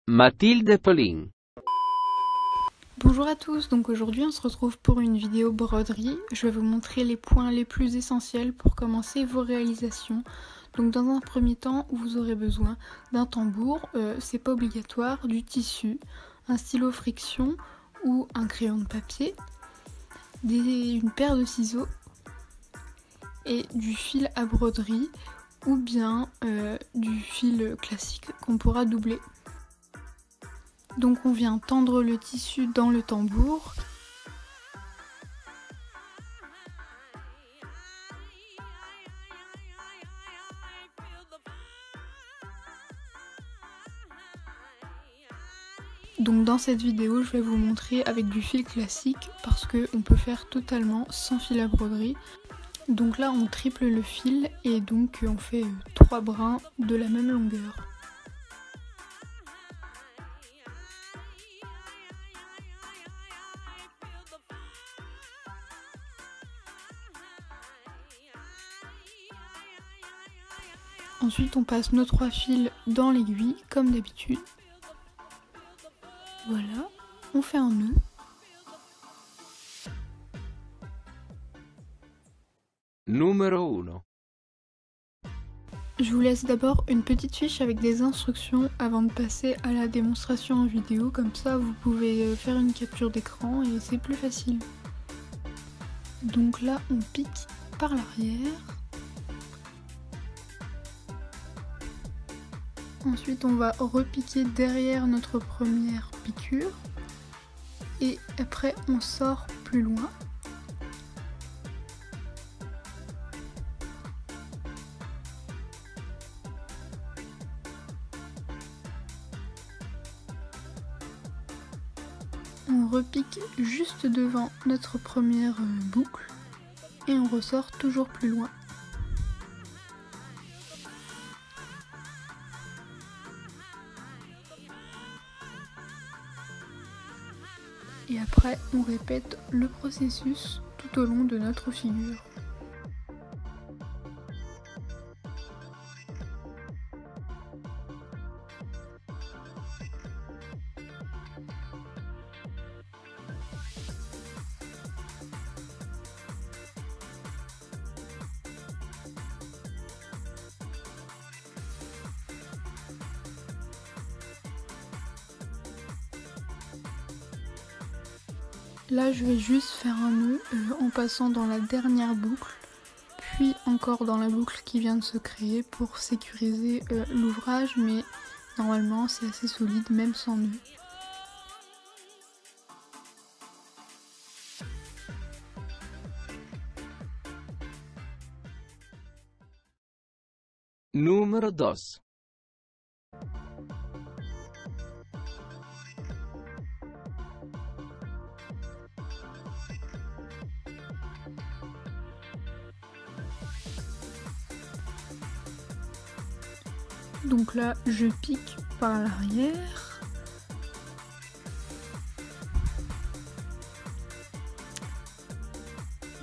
Mathilde Pauline. Bonjour à tous, donc aujourd'hui on se retrouve pour une vidéo broderie. Je vais vous montrer les points les plus essentiels pour commencer vos réalisations. Donc dans un premier temps, vous aurez besoin d'un tambour, c'est pas obligatoire, du tissu, un stylo friction ou un crayon de papier, une paire de ciseaux et du fil à broderie ou bien du fil classique qu'on pourra doubler. Donc on vient tendre le tissu dans le tambour. Donc dans cette vidéo, je vais vous montrer avec du fil classique parce qu'on peut faire totalement sans fil à broderie. Donc là on triple le fil et donc on fait 3 brins de la même longueur. Ensuite on passe nos 3 fils dans l'aiguille comme d'habitude. Voilà, on fait un nœud. Numéro 1. Je vous laisse d'abord une petite fiche avec des instructions avant de passer à la démonstration en vidéo, comme ça vous pouvez faire une capture d'écran et c'est plus facile. Donc là on pique par l'arrière. Ensuite on va repiquer derrière notre première piqûre et après on sort plus loin. On repique juste devant notre première boucle et on ressort toujours plus loin. Et après, on répète le processus tout au long de notre figure. Là je vais juste faire un nœud en passant dans la dernière boucle, puis encore dans la boucle qui vient de se créer pour sécuriser l'ouvrage, mais normalement c'est assez solide même sans nœud. Numéro 2. Donc là je pique par l'arrière.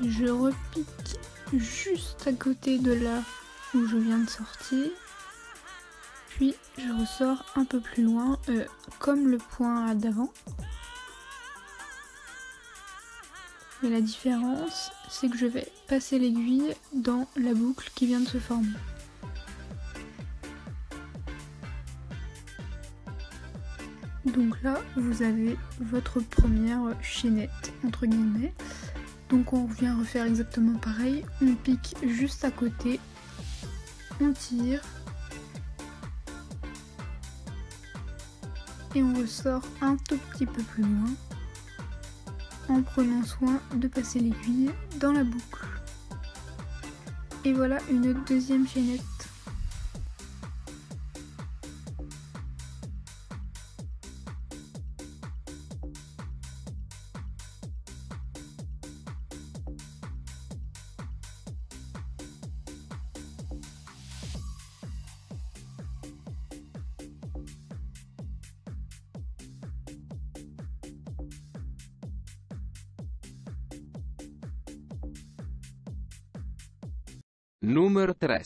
Je repique juste à côté de là où je viens de sortir. Puis je ressors un peu plus loin, comme le point d'avant. Et la différence, c'est que je vais passer l'aiguille dans la boucle qui vient de se former. Donc là, vous avez votre première chaînette, entre guillemets. Donc on vient refaire exactement pareil. On pique juste à côté, on tire. Et on ressort un tout petit peu plus loin en prenant soin de passer l'aiguille dans la boucle. Et voilà une deuxième chaînette. Numéro 3.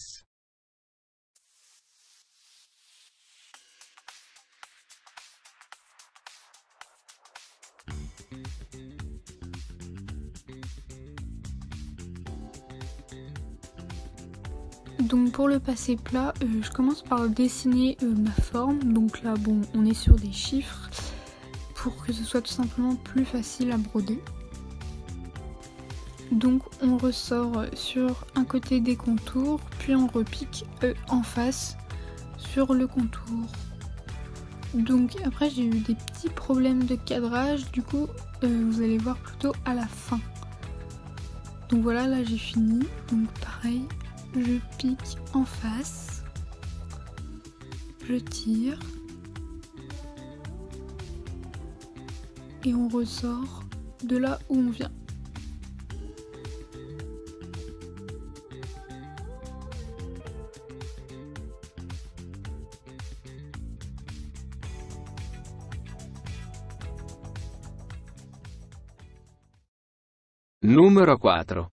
Donc pour le passer plat, je commence par dessiner ma forme. Donc là bon, on est sur des chiffres pour que ce soit tout simplement plus facile à broder. Donc on ressort sur un côté des contours, puis on repique en face sur le contour. Donc après j'ai eu des petits problèmes de cadrage, du coup vous allez voir plutôt à la fin. Donc voilà, là j'ai fini, donc pareil, je pique en face, je tire et on ressort de là où on vient. Numero 4.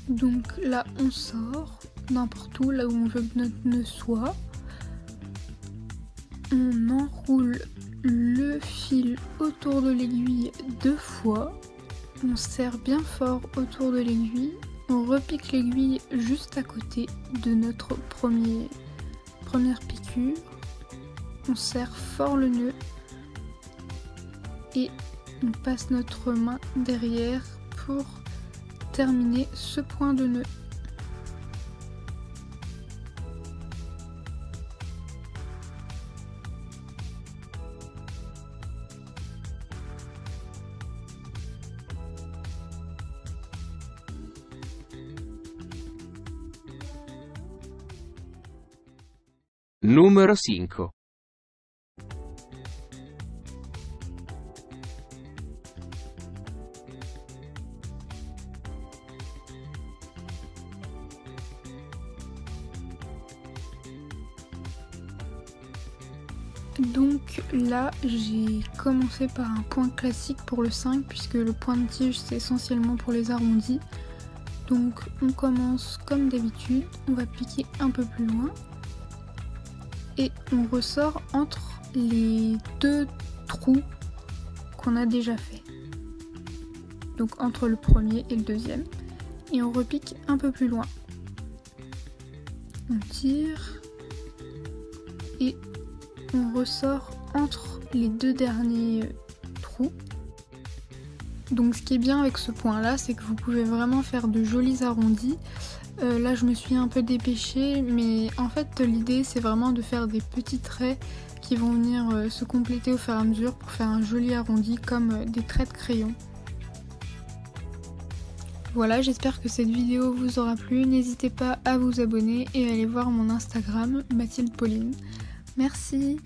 Donc là on sort n'importe où, là où on veut que notre nœud soit. On enroule le fil autour de l'aiguille 2 fois. On serre bien fort autour de l'aiguille. On repique l'aiguille juste à côté de notre première piqûre. On serre fort le nœud et on passe notre main derrière pour terminer ce point de nœud. Numero 5. Donc là j'ai commencé par un point classique pour le 5 puisque le point de tige c'est essentiellement pour les arrondis. Donc on commence comme d'habitude, on va piquer un peu plus loin et on ressort entre les 2 trous qu'on a déjà fait. Donc entre le premier et le deuxième, et on repique un peu plus loin. On tire et on ressort entre les 2 derniers trous. Donc ce qui est bien avec ce point là, c'est que vous pouvez vraiment faire de jolis arrondis. Là je me suis un peu dépêchée, mais en fait l'idée c'est vraiment de faire des petits traits qui vont venir se compléter au fur et à mesure pour faire un joli arrondi comme des traits de crayon. Voilà, j'espère que cette vidéo vous aura plu. N'hésitez pas à vous abonner et à aller voir mon Instagram, Mathilde Pauline. Merci.